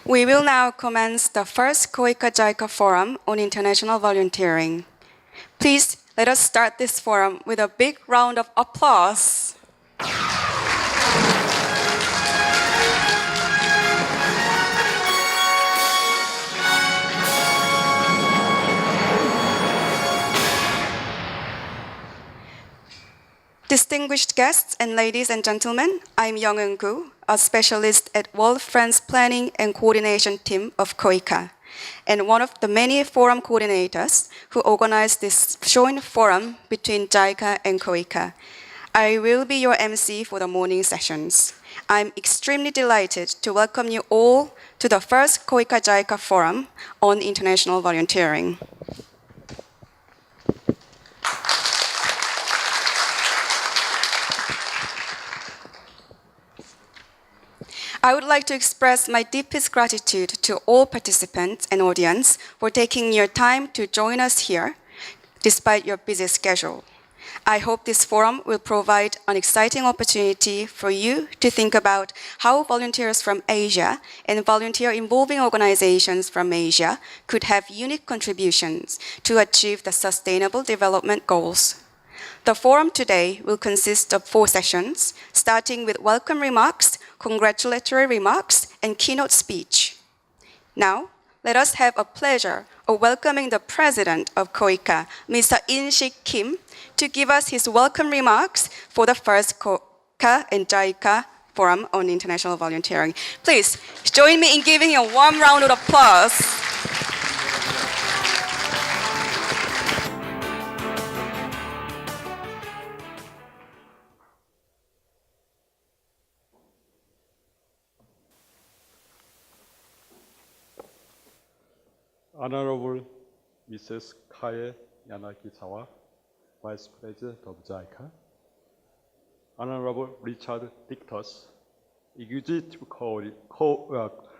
We will now commence the first KOICA-JICA Forum on International Volunteering. Please let us start this forum with a big round of applause. Distinguished guests and ladies and gentlemen, I'm Young-eun Gu, a specialist at World Friends Planning and Coordination Team of KOICA, and one of the many forum coordinators who organized this joint forum between JICA and KOICA. I will be your MC for the morning sessions. I'm extremely delighted to welcome you all to the first KOICA-JICA Forum on International Volunteering. I would like to express my deepest gratitude to all participants and audience for taking your time to join us here, despite your busy schedule. I hope this forum will provide an exciting opportunity for you to think about how volunteers from Asia and volunteer-involving organizations from Asia could have unique contributions to achieve the Sustainable Development Goals. The forum today will consist of 4 sessions, starting with welcome remarks, congratulatory remarks, and keynote speech. Now, let us have a pleasure of welcoming the President of KOICA, Mr. In-Sik Kim, to give us his welcome remarks for the first KOICA and JICA Forum on International Volunteering. Please join me in giving a warm round of applause. Honorable Mrs. Yanagisawa, Vice President of JICA, Honorable Richard Dictus, Executive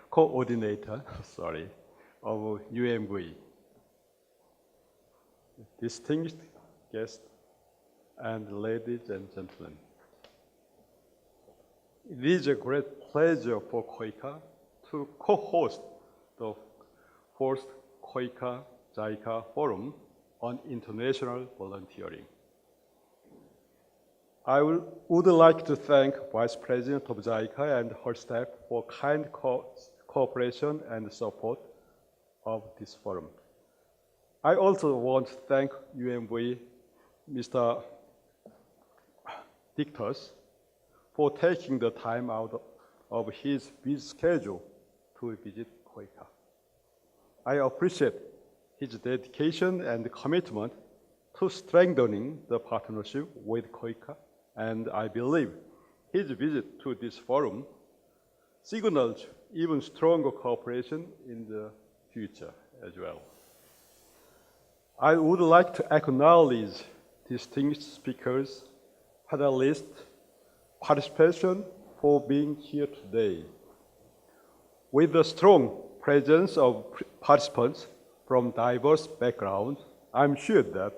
Coordinator of UMV, distinguished guests, and ladies and gentlemen. It is a great pleasure for KOICA to co-host the fourth KOICA-JICA Forum on International Volunteering. I would like to thank Vice President of JICA and her staff for kind cooperation and support of this forum. I also want to thank UMV Mr. Dictus for taking the time out of his busy schedule to visit KOICA. I appreciate his dedication and commitment to strengthening the partnership with KOICA, and I believe his visit to this forum signals even stronger cooperation in the future as well. I would like to acknowledge distinguished speakers, panelists, participation for being here today. With the strong presence of participants from diverse backgrounds, I'm sure that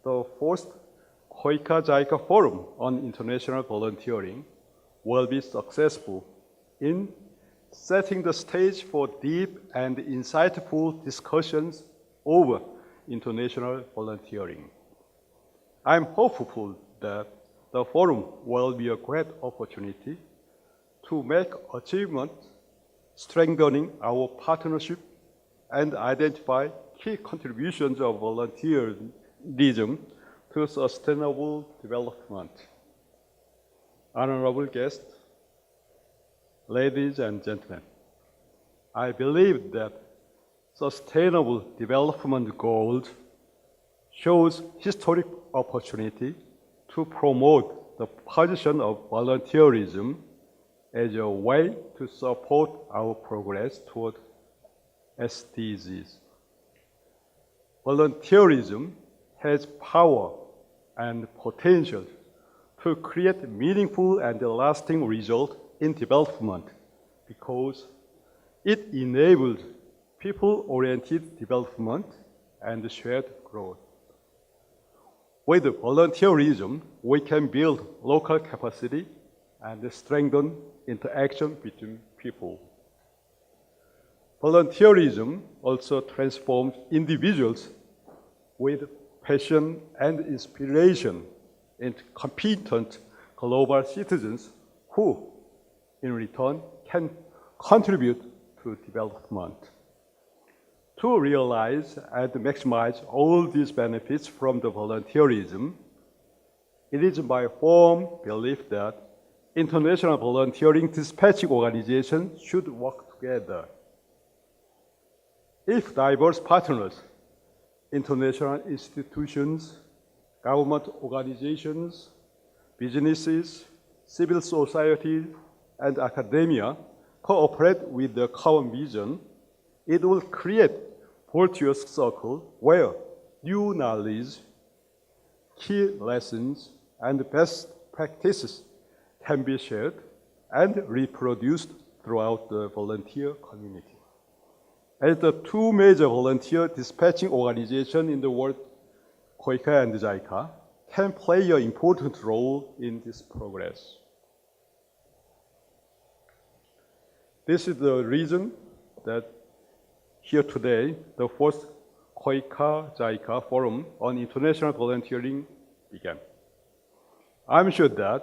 the fourth KOICA-JICA Forum on International Volunteering will be successful in setting the stage for deep and insightful discussions over international volunteering. I'm hopeful that the forum will be a great opportunity to make achievements strengthening our partnership and identify key contributions of volunteerism to sustainable development. Honorable guests, ladies and gentlemen, I believe that Sustainable Development Goals shows historic opportunity to promote the position of volunteerism as a way to support our progress toward SDGs. Volunteerism has power and potential to create meaningful and lasting results in development because it enables people-oriented development and shared growth. With volunteerism, we can build local capacity and strengthen interaction between people. Volunteerism also transforms individuals with passion and inspiration into competent global citizens who, in return, can contribute to development. To realize and maximize all these benefits from the volunteerism, it is my firm belief that international volunteering dispatching organizations should work together. If diverse partners, international institutions, government organizations, businesses, civil society, and academia cooperate with the common vision, it will create a virtuous circle where new knowledge, key lessons, and best practices can be shared and reproduced throughout the volunteer community. As the two major volunteer dispatching organizations in the world, KOICA and JICA, can play an important role in this progress. This is the reason that here today, the first KOICA-JICA Forum on International Volunteering began. I'm sure that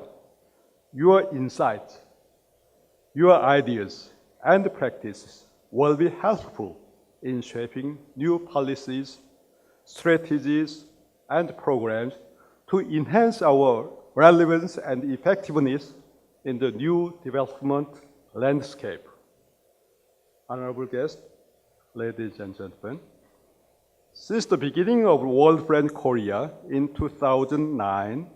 your insights, your ideas, and practices will be helpful in shaping new policies, strategies, and programs to enhance our relevance and effectiveness in the new development landscape. Honorable guests, ladies and gentlemen, since the beginning of World Friend Korea in 2009,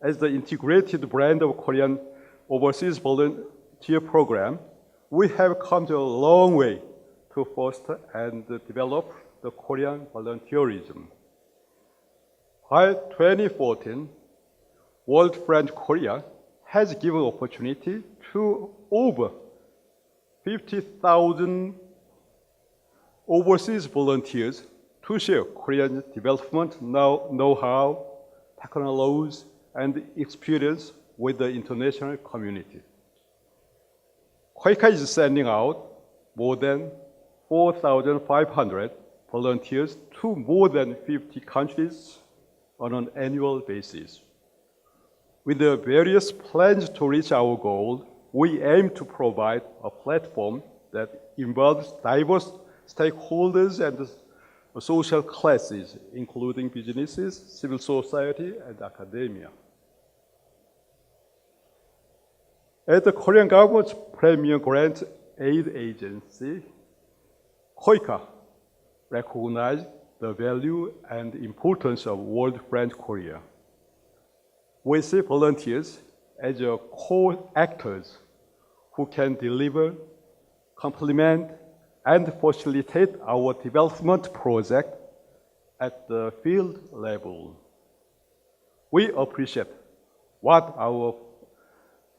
as the integrated brand of Korean Overseas Volunteer Program, we have come a long way to foster and develop the Korean volunteerism. By 2014, World Friend Korea has given opportunity to over 50,000 overseas volunteers to share Korean development know-how, technologies, and experience with the international community. KOICA is sending out more than 4,500 volunteers to more than 50 countries on an annual basis. With the various plans to reach our goal, we aim to provide a platform that involves diverse stakeholders and social classes, including businesses, civil society, and academia. As the Korean government's premier grant aid agency, KOICA recognized the value and importance of World Friend Korea. We see volunteers as core actors who can deliver, complement, and facilitate our development project at the field level. We appreciate what our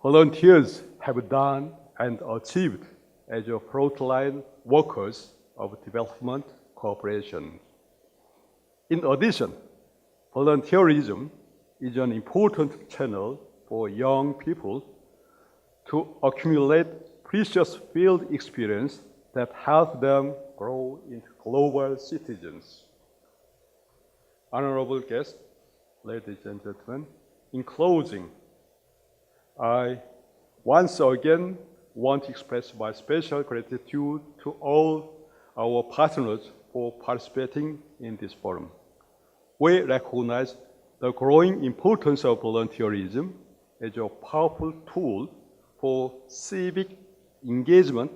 volunteers have done and achieved as frontline workers of development cooperation. In addition, volunteerism is an important channel for young people to accumulate precious field experience that help them grow into global citizens. Honorable guests, ladies and gentlemen, in closing, I once again want to express my special gratitude to all our partners for participating in this forum. We recognize the growing importance of volunteerism as a powerful tool for civic engagement,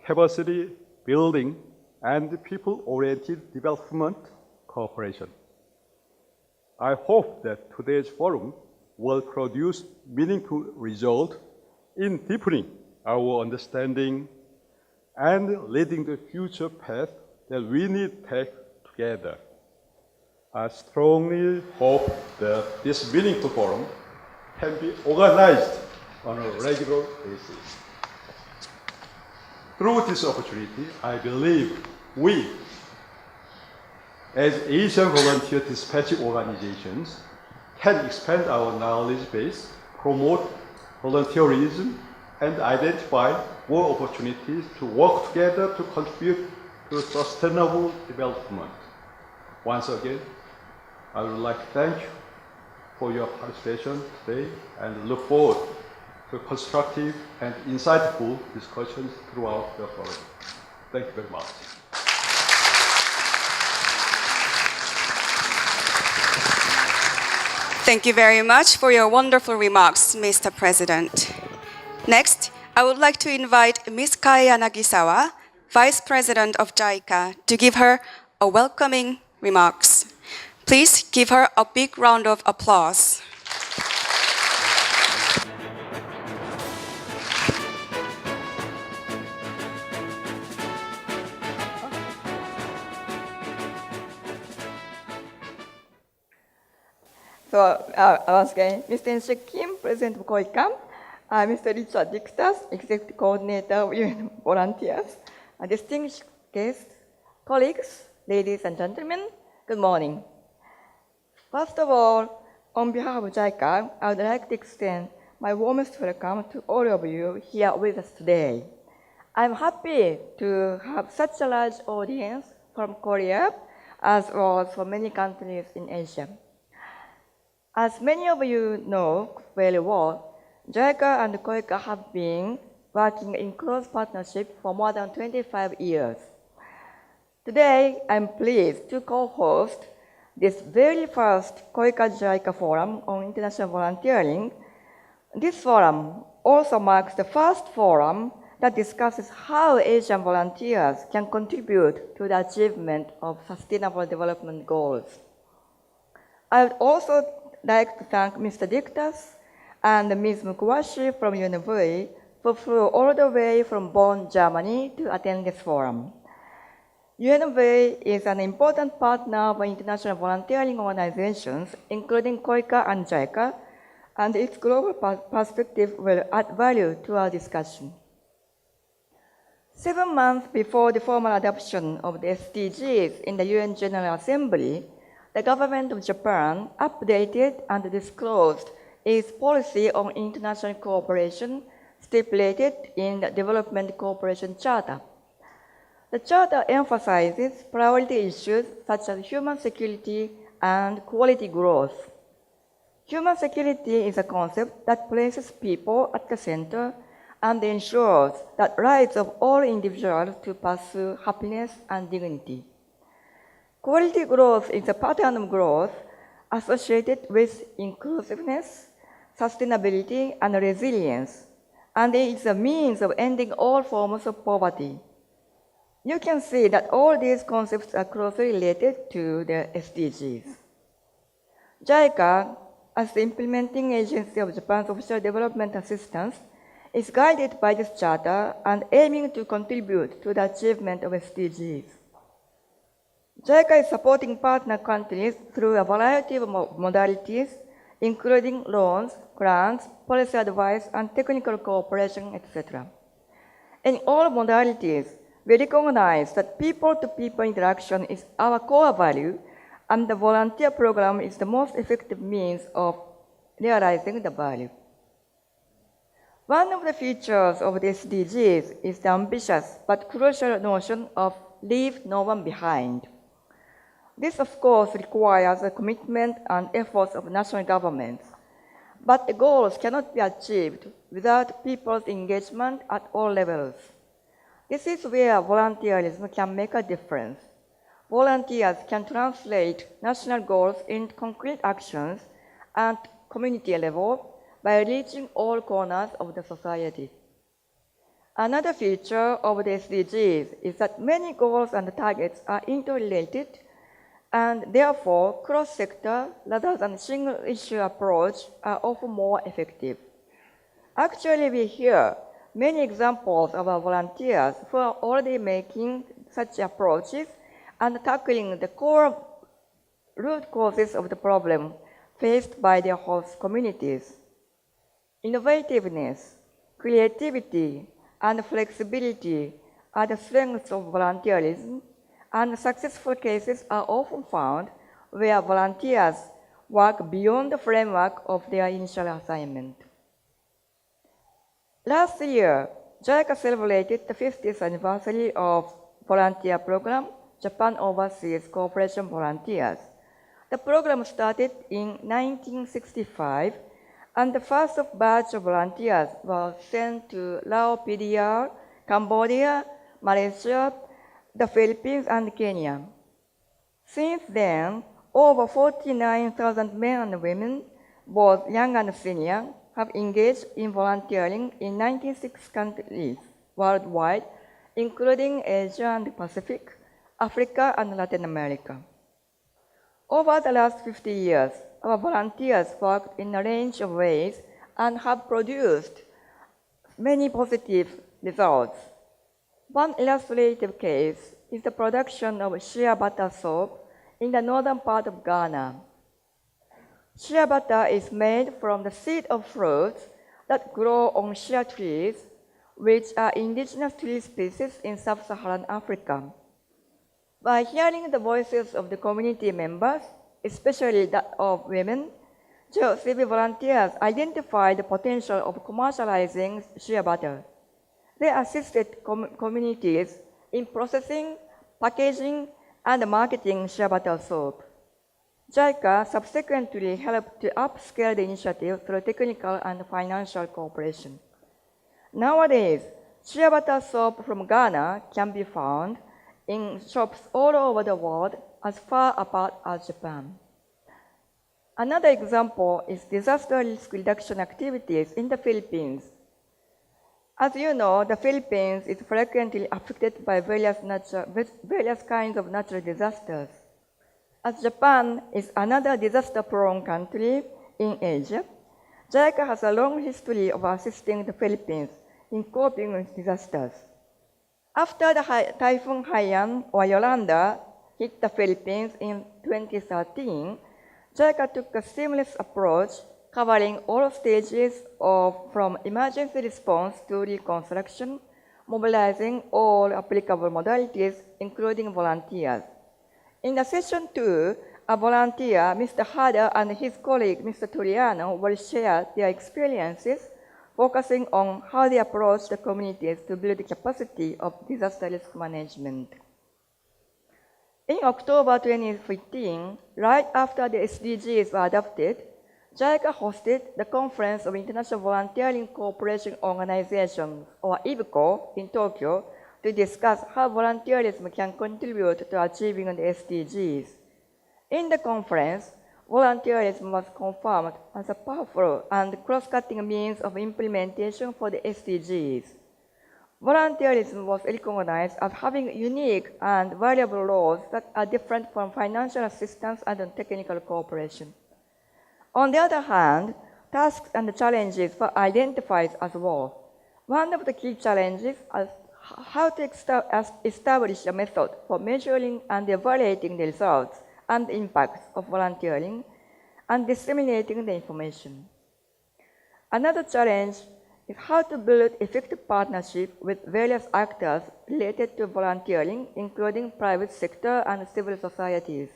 capacity building, and people-oriented development cooperation. I hope that today's forum will produce meaningful results in deepening our understanding and leading the future path that we need to take together. I strongly hope that this meaningful forum can be organized on a regular basis. Through this opportunity, I believe we, as Asian volunteer dispatching organizations, can expand our knowledge base, promote volunteerism, and identify more opportunities to work together to contribute to sustainable development. Once again, I would like to thank you for your participation today and look forward to constructive and insightful discussions throughout the forum. Thank you very much. Thank you very much for your wonderful remarks, Mr. President. Next, I would like to invite Ms. Yanagisawa, Vice President of JICA, to give her a welcoming remarks. Please give her a big round of applause. So, once again, Mr. Inshik Kim, President of KOICA, Mr. Richard Dictas, Executive Coordinator of UN Volunteers, distinguished guests, colleagues, ladies and gentlemen, good morning. First of all, on behalf of JICA, I would like to extend my warmest welcome to all of you here with us today. I'm happy to have such a large audience from Korea, as well as from many countries in Asia. As many of you know very well, JICA and KOICA have been working in close partnership for more than 25 years. Today, I'm pleased to co-host this very first KOICA-JICA Forum on International Volunteering. This forum also marks the first forum that discusses how Asian volunteers can contribute to the achievement of Sustainable Development Goals. I would also like to thank Mr. Dictas and Ms. Mukawashi from UNV who flew all the way from Bonn, Germany to attend this forum. UNV is an important partner of international volunteering organizations, including KOICA and JICA, and its global perspective will add value to our discussion. 7 months before the formal adoption of the SDGs in the UN General Assembly, the government of Japan updated and disclosed its policy on international cooperation stipulated in the Development Cooperation Charter. The Charter emphasizes priority issues such as human security and quality growth. Human security is a concept that places people at the center and ensures that rights of all individuals to pursue happiness and dignity. Quality growth is a pattern of growth associated with inclusiveness, sustainability, and resilience, and it is a means of ending all forms of poverty. You can see that all these concepts are closely related to the SDGs. JICA, as the implementing agency of Japan's official development assistance, is guided by this charter and aiming to contribute to the achievement of SDGs. JICA is supporting partner countries through a variety of modalities, including loans, grants, policy advice, and technical cooperation, etc. In all modalities, we recognize that people-to-people interaction is our core value, and the volunteer program is the most effective means of realizing the value. One of the features of the SDGs is the ambitious but crucial notion of leave no one behind. This, of course, requires the commitment and efforts of national governments, but the goals cannot be achieved without people's engagement at all levels. This is where volunteerism can make a difference. Volunteers can translate national goals into concrete actions at community level by reaching all corners of the society. Another feature of the SDGs is that many goals and targets are interrelated and therefore cross-sector rather than single-issue approach are often more effective. Actually, we hear many examples of our volunteers who are already making such approaches and tackling the core root causes of the problem faced by their host communities. Innovativeness, creativity, and flexibility are the strengths of volunteerism, and successful cases are often found where volunteers work beyond the framework of their initial assignment. Last year, JICA celebrated the 50th anniversary of volunteer program, Japan Overseas Cooperation Volunteers. The program started in 1965, and the first batch of volunteers was sent to Laos, PDR, Cambodia, Malaysia, the Philippines, and Kenya. Since then, over 49,000 men and women, both young and senior, have engaged in volunteering in 96 countries worldwide, including Asia and the Pacific, Africa, and Latin America. Over the last 50 years, our volunteers worked in a range of ways and have produced many positive results. One illustrative case is the production of shea butter soap in the northern part of Ghana. Shea butter is made from the seed of fruits that grow on shea trees, which are indigenous tree species in sub-Saharan Africa. By hearing the voices of the community members, especially that of women, JCB volunteers identified the potential of commercializing shea butter. They assisted communities in processing, packaging, and marketing shea butter soap. JICA subsequently helped to upscale the initiative through technical and financial cooperation. Nowadays, shea butter soap from Ghana can be found in shops all over the world as far apart as Japan. Another example is disaster risk reduction activities in the Philippines. As you know, the Philippines is frequently affected by various kinds of natural disasters. As Japan is another disaster-prone country in Asia, JICA has a long history of assisting the Philippines in coping with disasters. After the Typhoon Haiyan or Yolanda hit the Philippines in 2013, JICA took a seamless approach covering all stages from emergency response to reconstruction, mobilizing all applicable modalities, including volunteers. In the session 2, a volunteer, Mr. Hada, and his colleague, Mr. Turiano, will share their experiences, focusing on how they approach the communities to build the capacity of disaster risk management. In October 2015, right after the SDGs were adopted, JICA hosted the Conference of International Volunteering Cooperation Organizations, or IVCO, in Tokyo to discuss how volunteerism can contribute to achieving the SDGs. In the conference, volunteerism was confirmed as a powerful and cross-cutting means of implementation for the SDGs. Volunteerism was recognized as having unique and valuable roles that are different from financial assistance and technical cooperation. On the other hand, tasks and challenges were identified as well. One of the key challenges is how to establish a method for measuring and evaluating the results and impacts of volunteering and disseminating the information. Another challenge is how to build effective partnership with various actors related to volunteering, including private sector and civil societies.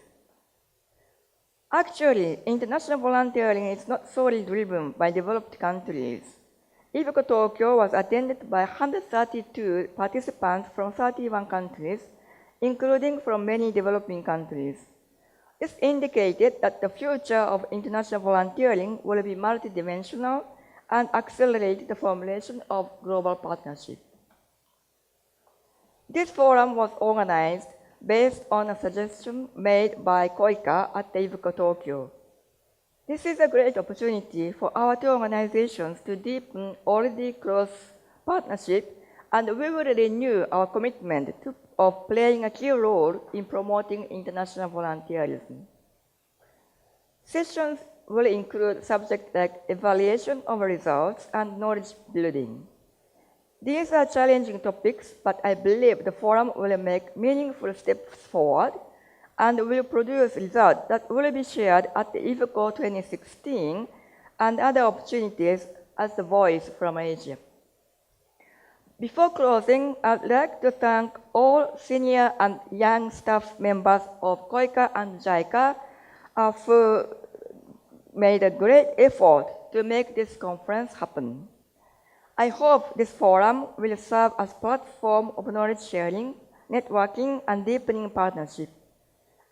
Actually, international volunteering is not solely driven by developed countries. IVCO Tokyo was attended by 132 participants from 31 countries, including from many developing countries. This indicated that the future of international volunteering will be multidimensional and accelerate the formulation of global partnership. This forum was organized based on a suggestion made by KOICA at the IVCO Tokyo. This is a great opportunity for our two organizations to deepen already close partnership, and we will renew our commitment of playing a key role in promoting international volunteerism. Sessions will include subjects like evaluation of results and knowledge building. These are challenging topics, but I believe the forum will make meaningful steps forward and will produce results that will be shared at the IVCO 2016 and other opportunities as a voice from Asia. Before closing, I'd like to thank all senior and young staff members of KOICA and JICA who made a great effort to make this conference happen. I hope this forum will serve as a platform of knowledge sharing, networking, and deepening partnership.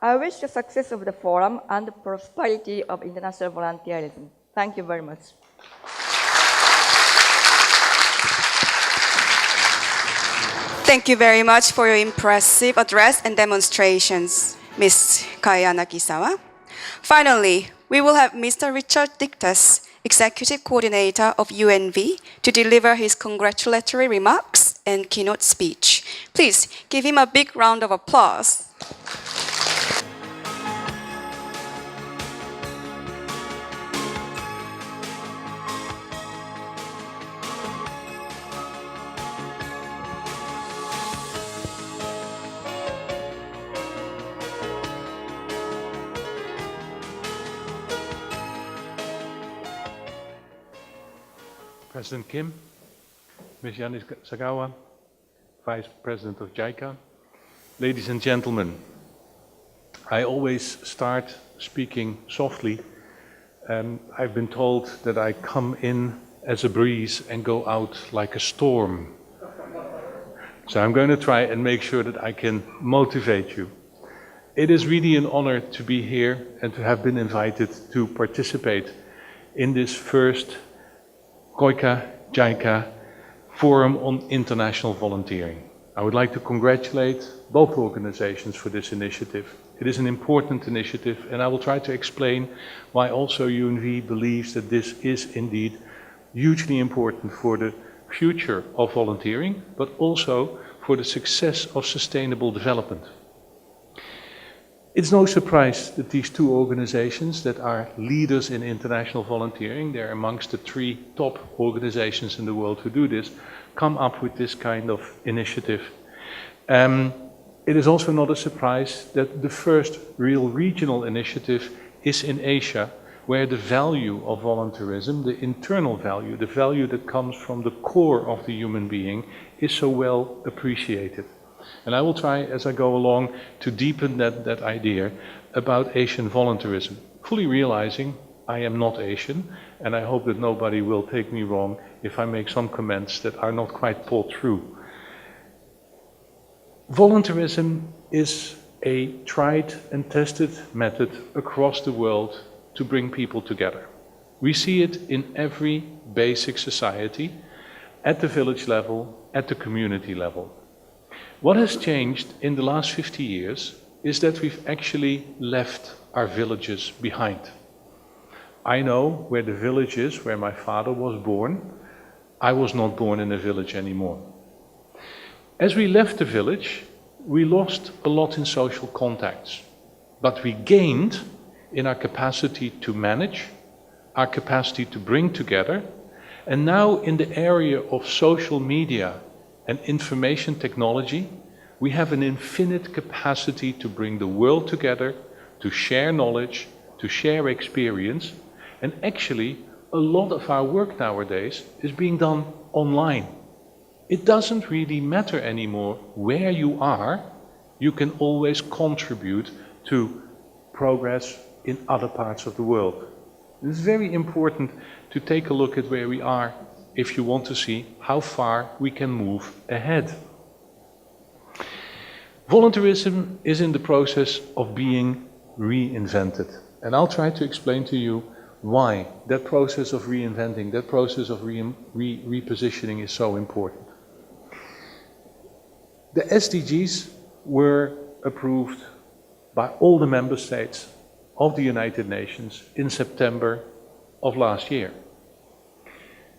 I wish the success of the forum and the prosperity of international volunteerism. Thank you very much. Thank you very much for your impressive address and demonstrations, Ms. Yanagisawa. Finally, we will have Mr. Richard Dictus, Executive Coordinator of UNV, to deliver his congratulatory remarks and keynote speech. Please give him a big round of applause. President Kim, Ms. Yanagisawa, Vice President of JICA, ladies and gentlemen, I always start speaking softly. I've been told that I come in as a breeze and go out like a storm. So I'm going to try and make sure that I can motivate you. It is really an honor to be here and to have been invited to participate in this first KOICA-JICA Forum on International Volunteering. I would like to congratulate both organizations for this initiative. It is an important initiative, and I will try to explain why also UNV believes that this is indeed hugely important for the future of volunteering, but also for the success of sustainable development. It's no surprise that these two organizations that are leaders in international volunteering, they're amongst the 3 top organizations in the world who do this, come up with this kind of initiative. It is also not a surprise that the first real regional initiative is in Asia, where the value of volunteerism, the internal value, the value that comes from the core of the human being, is so well appreciated. And I will try, as I go along, to deepen that idea about Asian volunteerism, fully realizing I am not Asian, and I hope that nobody will take me wrong if I make some comments that are not quite thought through. Volunteerism is a tried and tested method across the world to bring people together. We see it in every basic society, at the village level, at the community level. What has changed in the last 50 years is that we've actually left our villages behind. I know where the village is, where my father was born. I was not born in a village anymore. As we left the village, we lost a lot in social contacts, but we gained in our capacity to manage, our capacity to bring together, and now in the area of social media and information technology, we have an infinite capacity to bring the world together, to share knowledge, to share experience, and actually a lot of our work nowadays is being done online. It doesn't really matter anymore where you are, you can always contribute to progress in other parts of the world. It's very important to take a look at where we are if you want to see how far we can move ahead. Volunteerism is in the process of being reinvented. And I'll try to explain to you why that process of reinventing, that process of repositioning is so important. The SDGs were approved by all the member states of the United Nations in September of last year.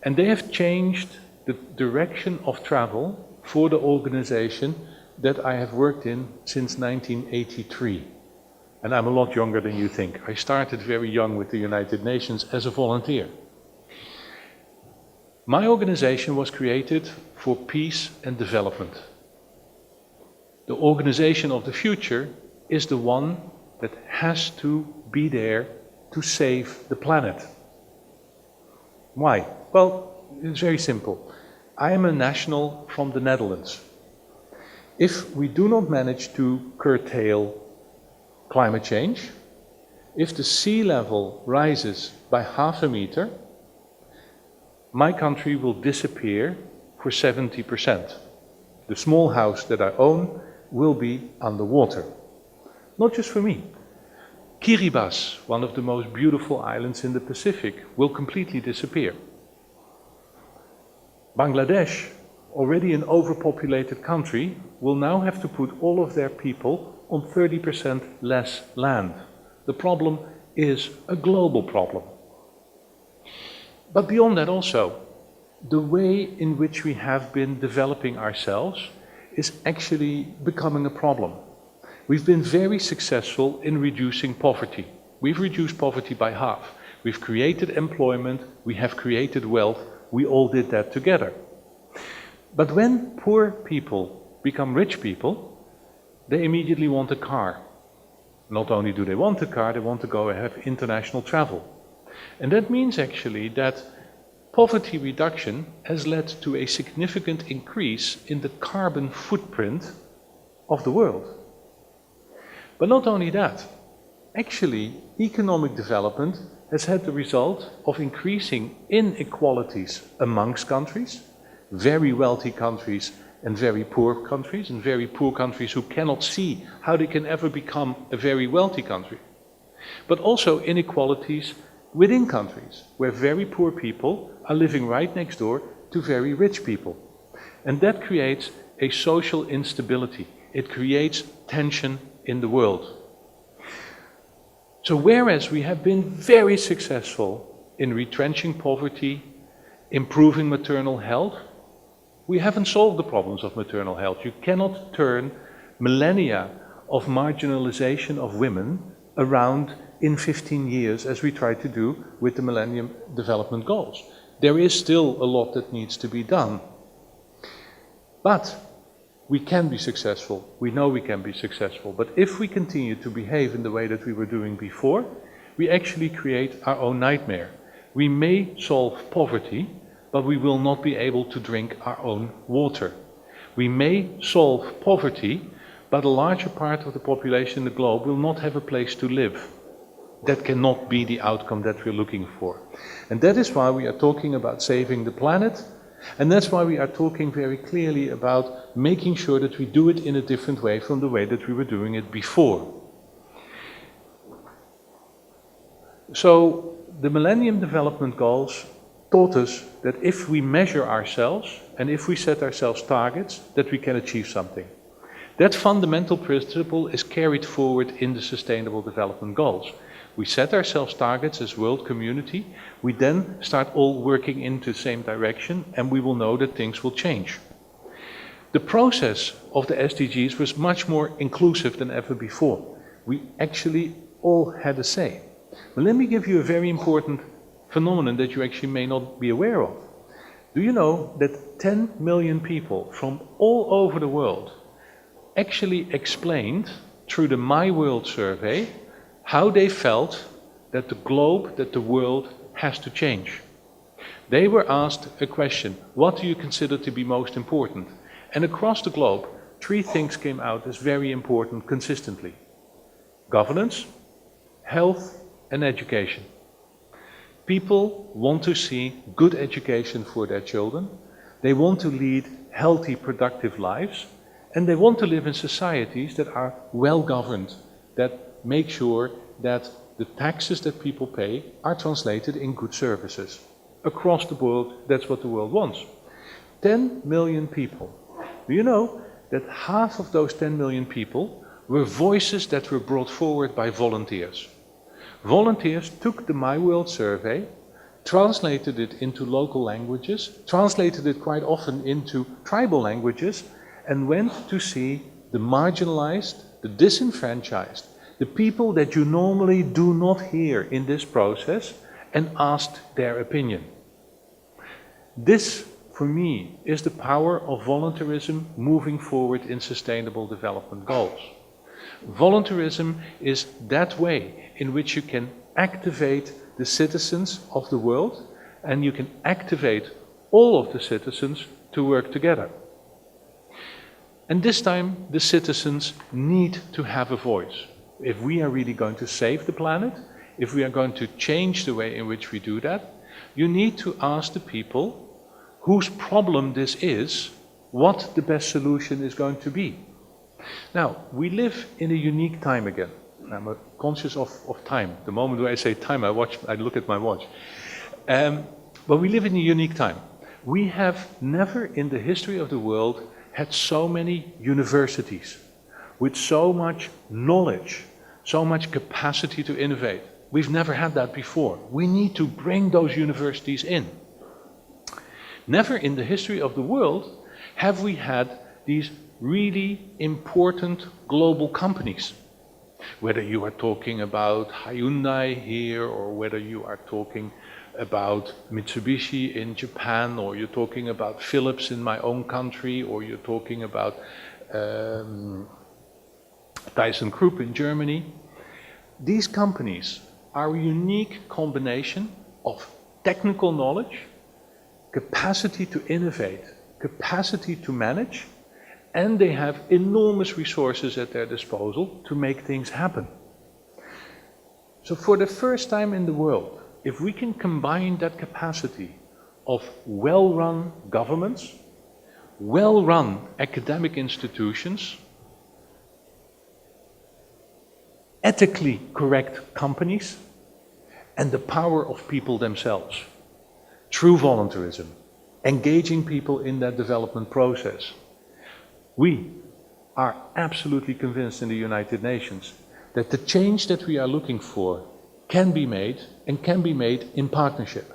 And they have changed the direction of travel for the organization that I have worked in since 1983. And I'm a lot younger than you think. I started very young with the United Nations as a volunteer. My organization was created for peace and development. The organization of the future is the one that has to be there to save the planet. Why? Well, it's very simple. I am a national from the Netherlands. If we do not manage to curtail climate change, if the sea level rises by 0.5 meter, my country will disappear for 70%. The small house that I own will be underwater. Not just for me. Kiribati, one of the most beautiful islands in the Pacific, will completely disappear. Bangladesh, already an overpopulated country, will now have to put all of their people on 30% less land. The problem is a global problem. But beyond that also, the way in which we have been developing ourselves is actually becoming a problem. We've been very successful in reducing poverty. We've reduced poverty by half. We've created employment, we have created wealth, we all did that together. But when poor people become rich people, they immediately want a car. Not only do they want a car, they want to go and have international travel. And that means actually that poverty reduction has led to a significant increase in the carbon footprint of the world. But not only that, actually economic development has had the result of increasing inequalities amongst countries, very wealthy countries and very poor countries, and very poor countries who cannot see how they can ever become a very wealthy country. But also inequalities within countries, where very poor people are living right next door to very rich people. And that creates a social instability. It creates tension in the world. So whereas we have been very successful in retrenching poverty, improving maternal health, we haven't solved the problems of maternal health. You cannot turn millennia of marginalization of women around in 15 years, as we try to do with the Millennium Development Goals. There is still a lot that needs to be done. But we can be successful. We know we can be successful. But if we continue to behave in the way that we were doing before, we actually create our own nightmare. We may solve poverty, but we will not be able to drink our own water. We may solve poverty, but a larger part of the population in the globe will not have a place to live. That cannot be the outcome that we're looking for. And that is why we are talking about saving the planet, and that's why we are talking very clearly about making sure that we do it in a different way from the way that we were doing it before. So the Millennium Development Goals taught us that if we measure ourselves and if we set ourselves targets, that we can achieve something. That fundamental principle is carried forward in the Sustainable Development Goals. We set ourselves targets as world community, we then start all working into the same direction, and we will know that things will change. The process of the SDGs was much more inclusive than ever before. We actually all had a say. But let me give you a very important phenomenon that you actually may not be aware of. Do you know that 10 million people from all over the world actually explained through the My World survey how they felt that the globe, that the world has to change? They were asked a question: what do you consider to be most important? And across the globe, 3 things came out as very important consistently: governance, health, and education. People want to see good education for their children, they want to lead healthy, productive lives, and they want to live in societies that are well governed, that make sure that the taxes that people pay are translated in good services. Across the world, that's what the world wants. 10 million people. Do you know that half of those 10 million people were voices that were brought forward by volunteers? Volunteers took the My World survey, translated it into local languages, translated it quite often into tribal languages, and went to see the marginalized, the disenfranchised, the people that you normally do not hear in this process, and asked their opinion. This, for me, is the power of voluntarism moving forward in Sustainable Development Goals. Voluntarism is that way in which you can activate the citizens of the world, and you can activate all of the citizens to work together. And this time the citizens need to have a voice. If we are really going to save the planet, if we are going to change the way in which we do that, You need to ask the people whose problem this is, what the best solution is going to be. Now, we live in a unique time again. I'm conscious of time. The moment where I say time, I look at my watch. But we live in a unique time. We have never in the history of the world had so many universities with so much knowledge, so much capacity to innovate. We've never had that before. We need to bring those universities in. Never in the history of the world have we had these really important global companies. Whether you are talking about Hyundai here, or whether you are talking about Mitsubishi in Japan, or you're talking about Philips in my own country, or you're talking about ThyssenKrupp in Germany. These companies are a unique combination of technical knowledge, capacity to innovate, capacity to manage, and they have enormous resources at their disposal to make things happen. So for the first time in the world, if we can combine that capacity of well-run governments, well-run academic institutions, ethically correct companies, and the power of people themselves, true voluntarism, engaging people in that development process, we are absolutely convinced in the United Nations that the change that we are looking for can be made, and can be made in partnership.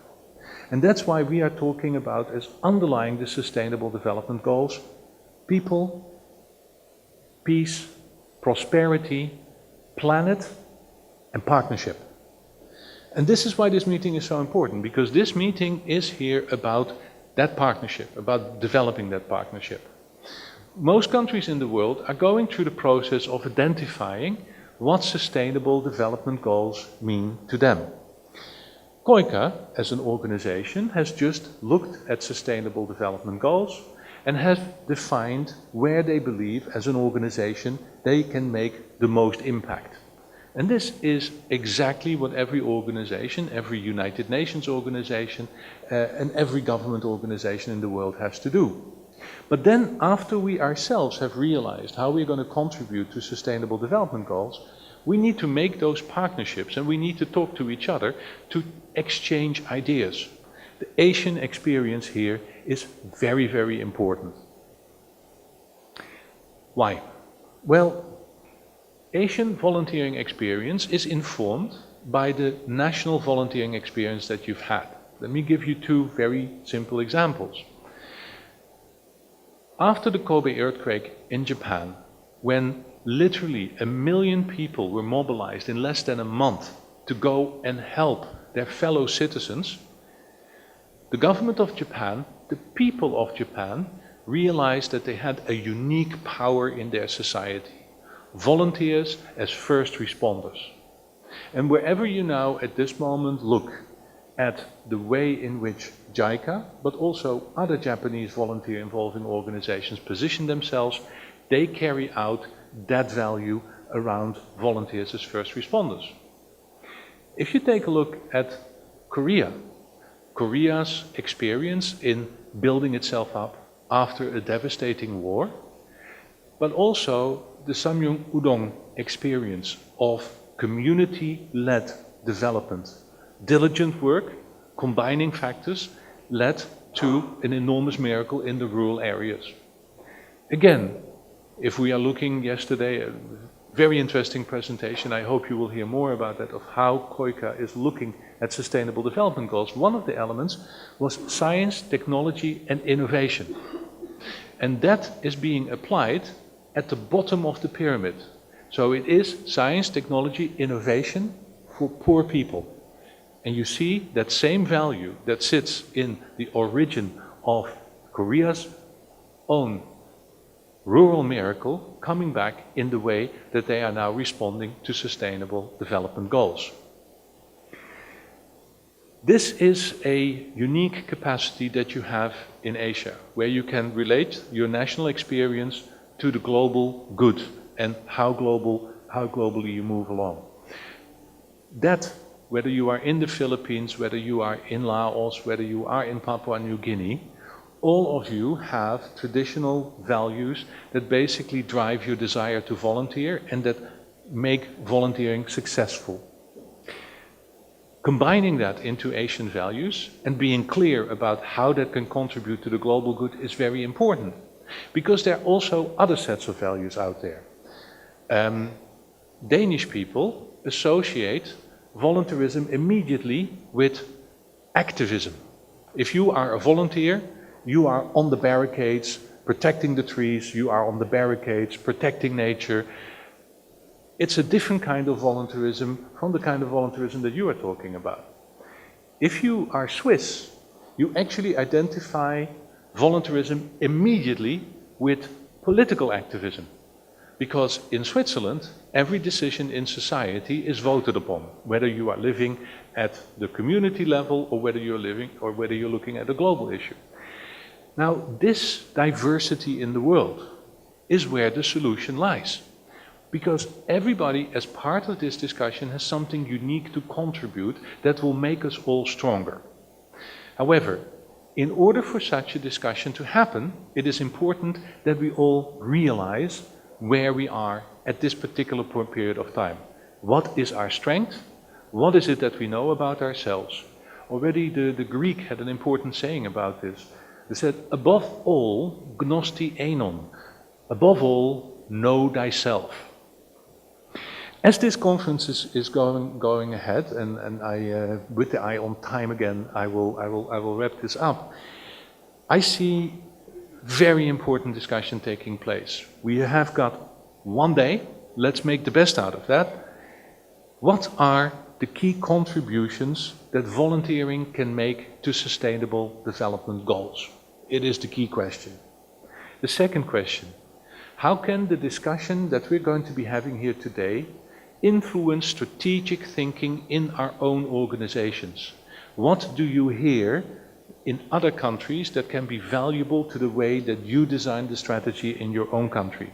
And that's why we are talking about, as underlying the Sustainable Development Goals, people, peace, prosperity, planet, and partnership. And this is why this meeting is so important, because this meeting is here about that partnership, about developing that partnership. Most countries in the world are going through the process of identifying what Sustainable Development Goals mean to them. KOICA, as an organization, has just looked at Sustainable Development Goals and has defined where they believe, as an organization, they can make the most impact. And this is exactly what every organization, every United Nations organization, and every government organization in the world has to do. But then, after we ourselves have realized how we're going to contribute to Sustainable Development Goals, we need to make those partnerships, and we need to talk to each other to exchange ideas. The Asian experience here is very, very important. Why? Well, Asian volunteering experience is informed by the national volunteering experience that you've had. Let me give you two very simple examples. After the Kobe earthquake in Japan, when literally 1 million people were mobilized in less than a month to go and help their fellow citizens, the government of Japan, the people of Japan, realized that they had a unique power in their society. Volunteers as first responders. And wherever you now at this moment look at the way in which JICA, but also other Japanese volunteer involving organizations position themselves, they carry out that value around volunteers as first responders. If you take a look at Korea, Korea's experience in building itself up after a devastating war, but also the Samyung Udong experience of community-led development. Diligent work, combining factors, led to an enormous miracle in the rural areas. Again, if we are looking yesterday, a very interesting presentation, I hope you will hear more about that, of how KOICA is looking at Sustainable Development Goals. One of the elements was science, technology, and innovation. And that is being applied at the bottom of the pyramid. So it is science, technology, innovation for poor people. And you see that same value that sits in the origin of Korea's own rural miracle coming back in the way that they are now responding to Sustainable Development Goals. This is a unique capacity that you have in Asia, where you can relate your national experience to the global good and how globally you move along. That whether you are in the Philippines, whether you are in Laos, whether you are in Papua New Guinea, all of you have traditional values that basically drive your desire to volunteer and that make volunteering successful. Combining that into Asian values and being clear about how that can contribute to the global good is very important, because there are also other sets of values out there. Danish people associate volunteerism immediately with activism. If you are a volunteer, you are on the barricades protecting the trees, you are on the barricades protecting nature. It's a different kind of volunteerism from the kind of volunteerism that you are talking about. If you are Swiss, you actually identify volunteerism immediately with political activism. Because in Switzerland, every decision in society is voted upon, whether you are living at the community level or whether you're looking at a global issue. Now, this diversity in the world is where the solution lies. Because everybody, as part of this discussion, has something unique to contribute that will make us all stronger. However, in order for such a discussion to happen, it is important that we all realize where we are at this particular period of time. What is our strength? What is it that we know about ourselves? Already the Greek had an important saying about this. They said, above all, gnosti einon. Above all, know thyself. As this conference is going ahead, and I, with the eye on time again, I will wrap this up. I see very important discussion taking place. We have got one day. Let's make the best out of that. What are the key contributions that volunteering can make to sustainable development goals? It is the key question. The second question: how can the discussion that we're going to be having here today influence strategic thinking in our own organizations? What do you hear in other countries that can be valuable to the way that you design the strategy in your own country?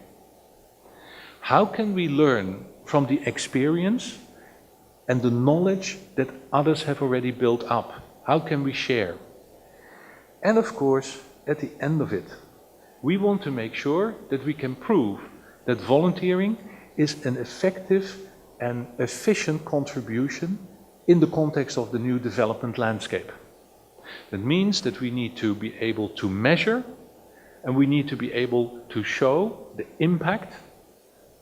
How can we learn from the experience and the knowledge that others have already built up? How can we share? And of course, at the end of it, we want to make sure that we can prove that volunteering is an effective and efficient contribution in the context of the new development landscape. That means that we need to be able to measure, and we need to be able to show the impact,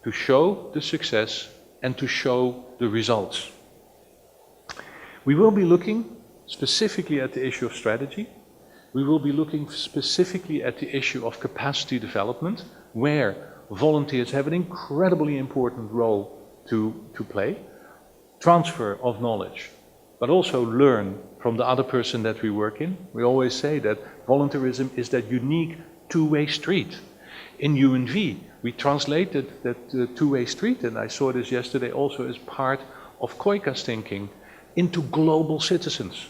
to show the success, and to show the results. We will be looking specifically at the issue of strategy. We will be looking specifically at the issue of capacity development, where volunteers have an incredibly important role to play. Transfer of knowledge, but also learn from the other person that we work in. We always say that volunteerism is that unique two-way street. In UNV, we translated that two-way street, and I saw this yesterday also as part of KOICA's thinking, into global citizens.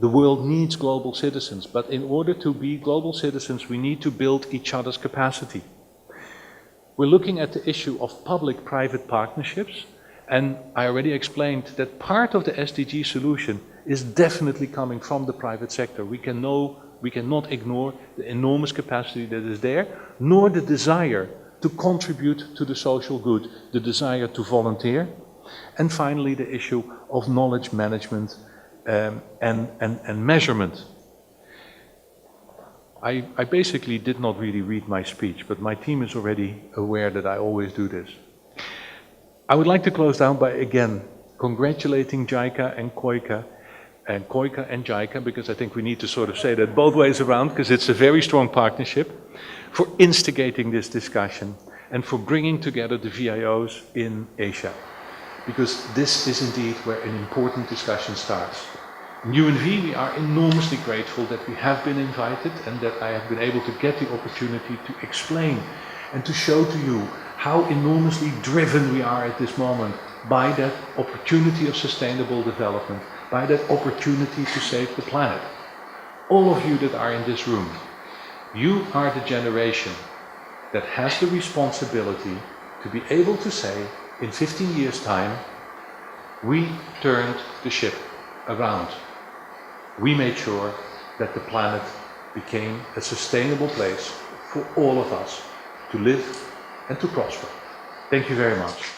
The world needs global citizens, but in order to be global citizens, we need to build each other's capacity. We're looking at the issue of public-private partnerships, and I already explained that part of the SDG solution is definitely coming from the private sector. We cannot ignore the enormous capacity that is there, nor the desire to contribute to the social good, the desire to volunteer, and finally the issue of knowledge management and measurement. I basically did not really read my speech, but my team is already aware that I always do this. I would like to close down by again congratulating JICA and KOICA and JICA, because I think we need to sort of say that both ways around, because it's a very strong partnership, for instigating this discussion and for bringing together the VIOs in Asia. Because this is indeed where an important discussion starts. In UNV, we are enormously grateful that we have been invited and that I have been able to get the opportunity to explain and to show to you how enormously driven we are at this moment by that opportunity of sustainable development, by that opportunity to save the planet. All of you that are in this room, you are the generation that has the responsibility to be able to say, in 15 years' time, We turned the ship around. We made sure that the planet became a sustainable place for all of us to live and to prosper. Thank you very much.